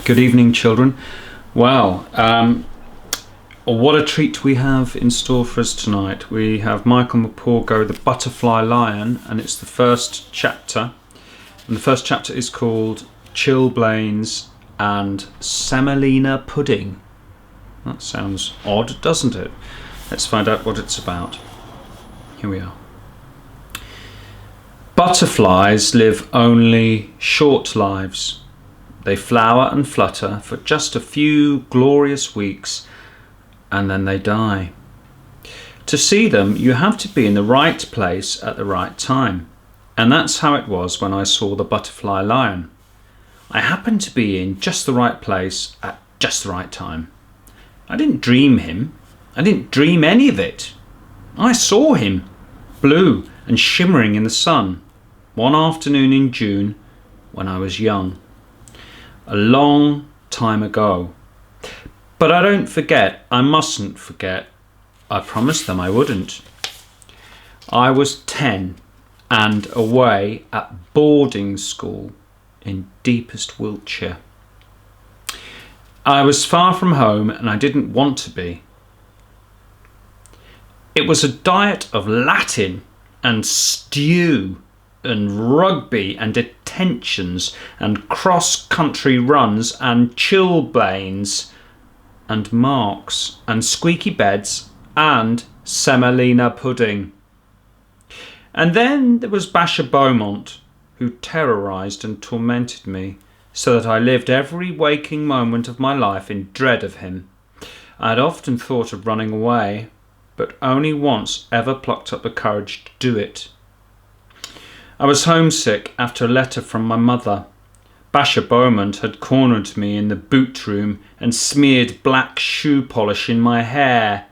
Good evening, children. Wow, what a treat we have in store for us tonight. We have Michael Morgurgo, the Butterfly Lion, and it's the first chapter. And the first chapter is called Chilblains and Semolina Pudding. That sounds odd, doesn't it? Let's find out what it's about. Here we are. Butterflies live only short lives. They flower and flutter for just a few glorious weeks, and then they die. To see them, you have to be in the right place at the right time. And that's how it was when I saw the butterfly lion. I happened to be in just the right place at just the right time. I didn't dream him. I didn't dream any of it. I saw him, blue and shimmering in the sun, one afternoon in June when I was young. A long time ago. But I don't forget. I mustn't forget. I promised them I wouldn't. I was 10 and away at boarding school in deepest Wiltshire. I was far from home and I didn't want to be. It was a diet of Latin and stew and rugby and detentions and cross-country runs and chilblains and marks and squeaky beds and semolina pudding. And then there was Basher Beaumont, who terrorised and tormented me so that I lived every waking moment of my life in dread of him. I had often thought of running away, but only once ever plucked up the courage to do it. I was homesick after a letter from my mother. Basher Beaumont had cornered me in the boot room and smeared black shoe polish in my hair.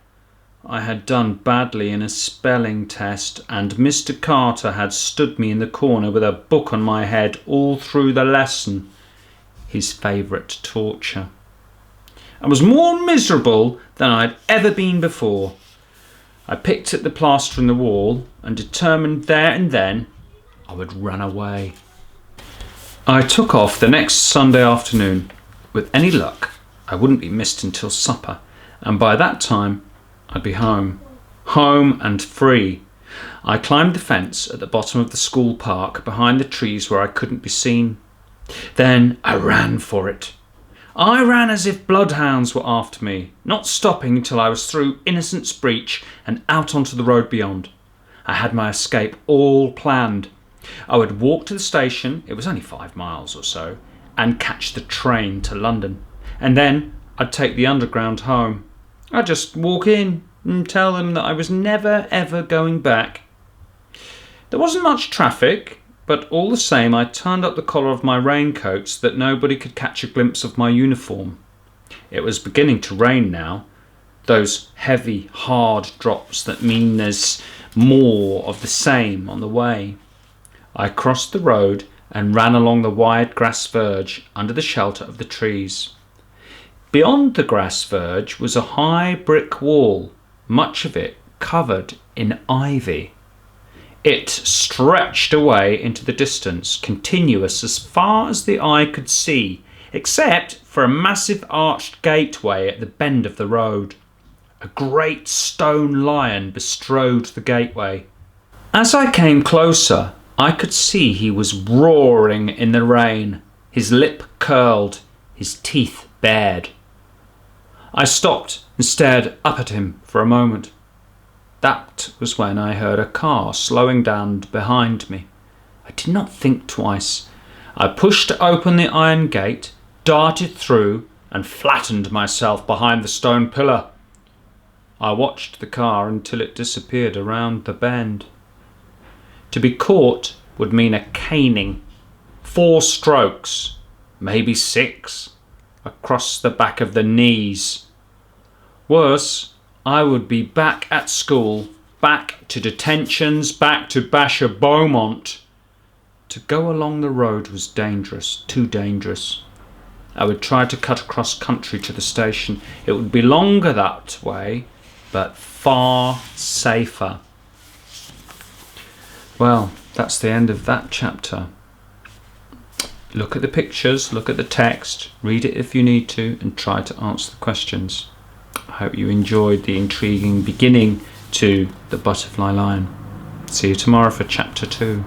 I had done badly in a spelling test, and Mr. Carter had stood me in the corner with a book on my head all through the lesson, his favourite torture. I was more miserable than I had ever been before. I picked at the plaster on the wall and determined there and then I would run away. I took off the next Sunday afternoon. With any luck, I wouldn't be missed until supper, and by that time I'd be home. Home and free. I climbed the fence at the bottom of the school park behind the trees where I couldn't be seen. Then I ran for it. I ran as if bloodhounds were after me, not stopping until I was through Innocents Breach and out onto the road beyond. I had my escape all planned. I would walk to the station, it was only 5 miles or so, and catch the train to London. And then I'd take the underground home. I'd just walk in and tell them that I was never ever going back. There wasn't much traffic, but all the same I turned up the collar of my raincoat so that nobody could catch a glimpse of my uniform. It was beginning to rain now, those heavy, hard drops that mean there's more of the same on the way. I crossed the road and ran along the wide grass verge under the shelter of the trees. Beyond the grass verge was a high brick wall, much of it covered in ivy. It stretched away into the distance, continuous as far as the eye could see, except for a massive arched gateway at the bend of the road. A great stone lion bestrode the gateway. As I came closer, I could see he was roaring in the rain, his lip curled, his teeth bared. I stopped and stared up at him for a moment. That was when I heard a car slowing down behind me. I did not think twice. I pushed open the iron gate, darted through, and flattened myself behind the stone pillar. I watched the car until it disappeared around the bend. To be caught would mean a caning, 4 strokes, maybe 6, across the back of the knees. Worse, I would be back at school, back to detentions, back to Basher Beaumont. To go along the road was dangerous, too dangerous. I would try to cut across country to the station. It would be longer that way, but far safer. Well, that's the end of that chapter. look at the pictures, look at the text, read it if you need to, and try to answer the questions. I hope you enjoyed the intriguing beginning to The Butterfly Lion. See you tomorrow for chapter 2.